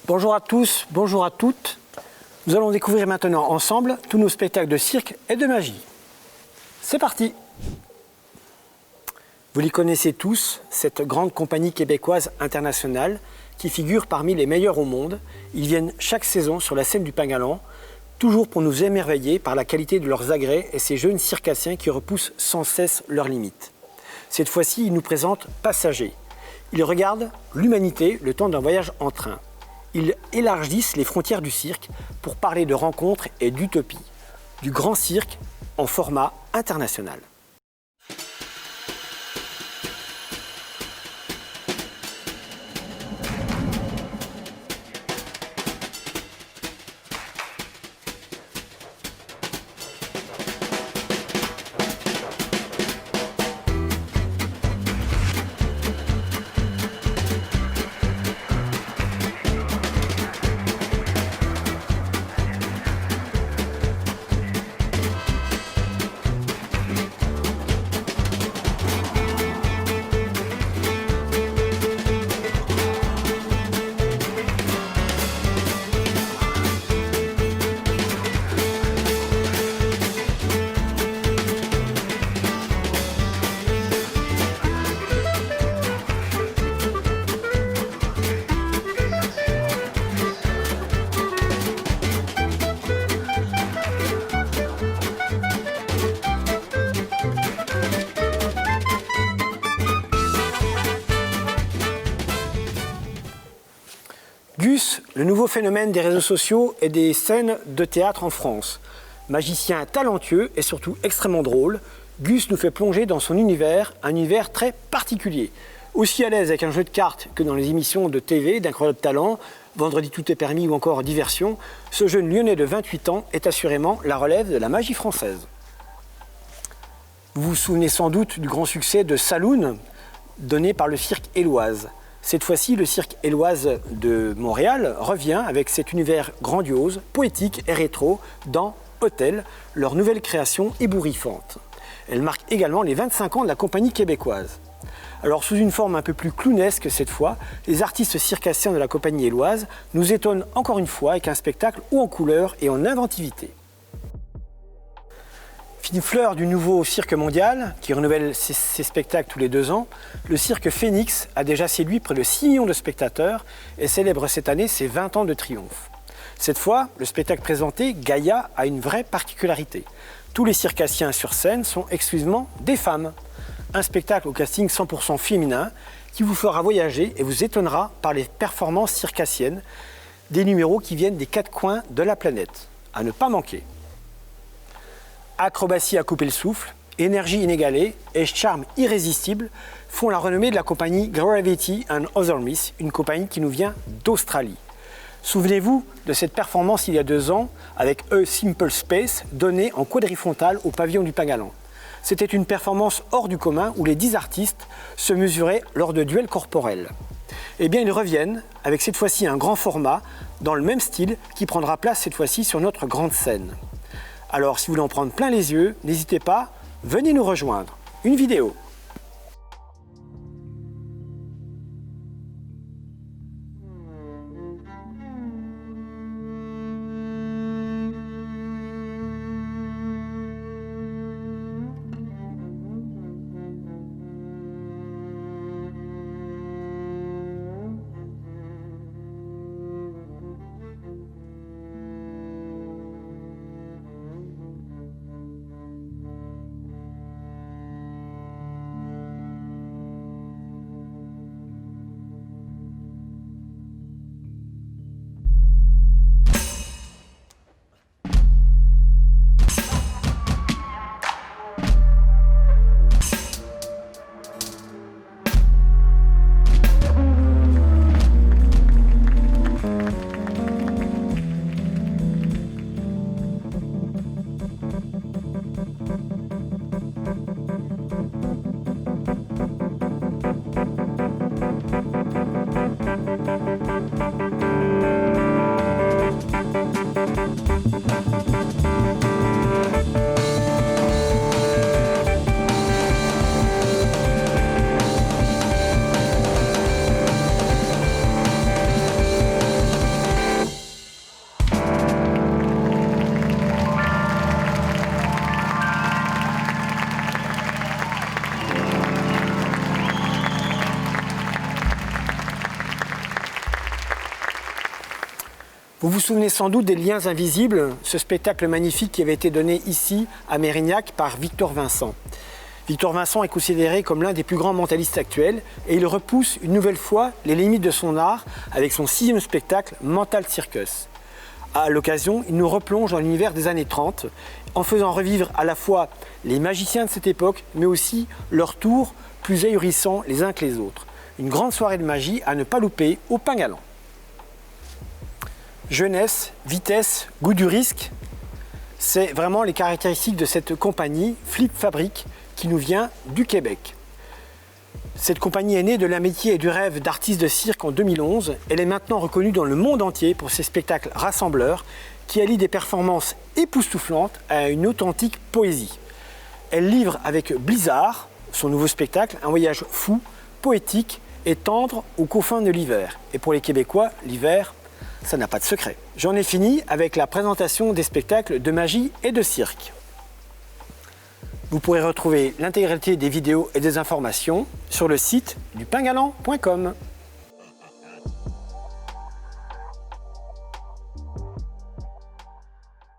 Bonjour à tous, bonjour à toutes. Nous allons découvrir maintenant ensemble tous nos spectacles de cirque et de magie. C'est parti! Vous les connaissez tous, cette grande compagnie québécoise internationale qui figure parmi les meilleurs au monde. Ils viennent chaque saison sur la scène du Pain-Galant, toujours pour nous émerveiller par la qualité de leurs agrès et ces jeunes circassiens qui repoussent sans cesse leurs limites. Cette fois-ci, ils nous présentent Passagers. Ils regardent l'humanité le temps d'un voyage en train. Ils élargissent les frontières du cirque pour parler de rencontres et d'utopie. Du grand cirque en format international. Gus, le nouveau phénomène des réseaux sociaux et des scènes de théâtre en France. Magicien talentueux et surtout extrêmement drôle, Gus nous fait plonger dans son univers, un univers très particulier. Aussi à l'aise avec un jeu de cartes que dans les émissions de TV d'Incroyable Talent, Vendredi tout est permis ou encore Diversion, ce jeune lyonnais de 28 ans est assurément la relève de la magie française. Vous vous souvenez sans doute du grand succès de Saloon, donné par le cirque Éloise. Cette fois-ci, le cirque Éloise de Montréal revient avec cet univers grandiose, poétique et rétro dans Hôtel, leur nouvelle création ébouriffante. Elle marque également les 25 ans de la compagnie québécoise. Alors sous une forme un peu plus clownesque cette fois, les artistes circassiens de la compagnie éloise nous étonnent encore une fois avec un spectacle haut en couleur et en inventivité. Fine fleur du nouveau cirque mondial, qui renouvelle ses spectacles tous les 2 ans, le cirque Phoenix a déjà séduit près de 6 millions de spectateurs et célèbre cette année ses 20 ans de triomphe. Cette fois, le spectacle présenté, Gaïa, a une vraie particularité. Tous les circassiens sur scène sont exclusivement des femmes. Un spectacle au casting 100% féminin qui vous fera voyager et vous étonnera par les performances circassiennes, des numéros qui viennent des 4 coins de la planète. À ne pas manquer. Acrobatie à couper le souffle, énergie inégalée et charme irrésistible font la renommée de la compagnie Gravity and Other Myths, une compagnie qui nous vient d'Australie. Souvenez-vous de cette performance il y a 2 ans avec A Simple Space donnée en quadrifrontale au pavillon du Pain-Galant. C'était une performance hors du commun où les 10 artistes se mesuraient lors de duels corporels. Eh bien, ils reviennent avec cette fois-ci un grand format dans le même style qui prendra place cette fois-ci sur notre grande scène. Alors, si vous voulez en prendre plein les yeux, n'hésitez pas, venez nous rejoindre. Une vidéo. Vous vous souvenez sans doute des Liens Invisibles, ce spectacle magnifique qui avait été donné ici à Mérignac par Victor Vincent. Victor Vincent est considéré comme l'un des plus grands mentalistes actuels et il repousse une nouvelle fois les limites de son art avec son 6e spectacle Mental Circus. À l'occasion, il nous replonge dans l'univers des années 30 en faisant revivre à la fois les magiciens de cette époque mais aussi leurs tours plus ahurissants les uns que les autres. Une grande soirée de magie à ne pas louper au Pain Galant. Jeunesse, vitesse, goût du risque, c'est vraiment les caractéristiques de cette compagnie Flip Fabric qui nous vient du Québec. Cette compagnie est née de l'amitié et du rêve d'artiste de cirque en 2011. Elle est maintenant reconnue dans le monde entier pour ses spectacles rassembleurs qui allient des performances époustouflantes à une authentique poésie. Elle livre avec Blizzard, son nouveau spectacle, un voyage fou, poétique et tendre aux confins de l'hiver. Et pour les Québécois, l'hiver, ça n'a pas de secret. J'en ai fini avec la présentation des spectacles de magie et de cirque. Vous pourrez retrouver l'intégralité des vidéos et des informations sur le site du paingalant.com.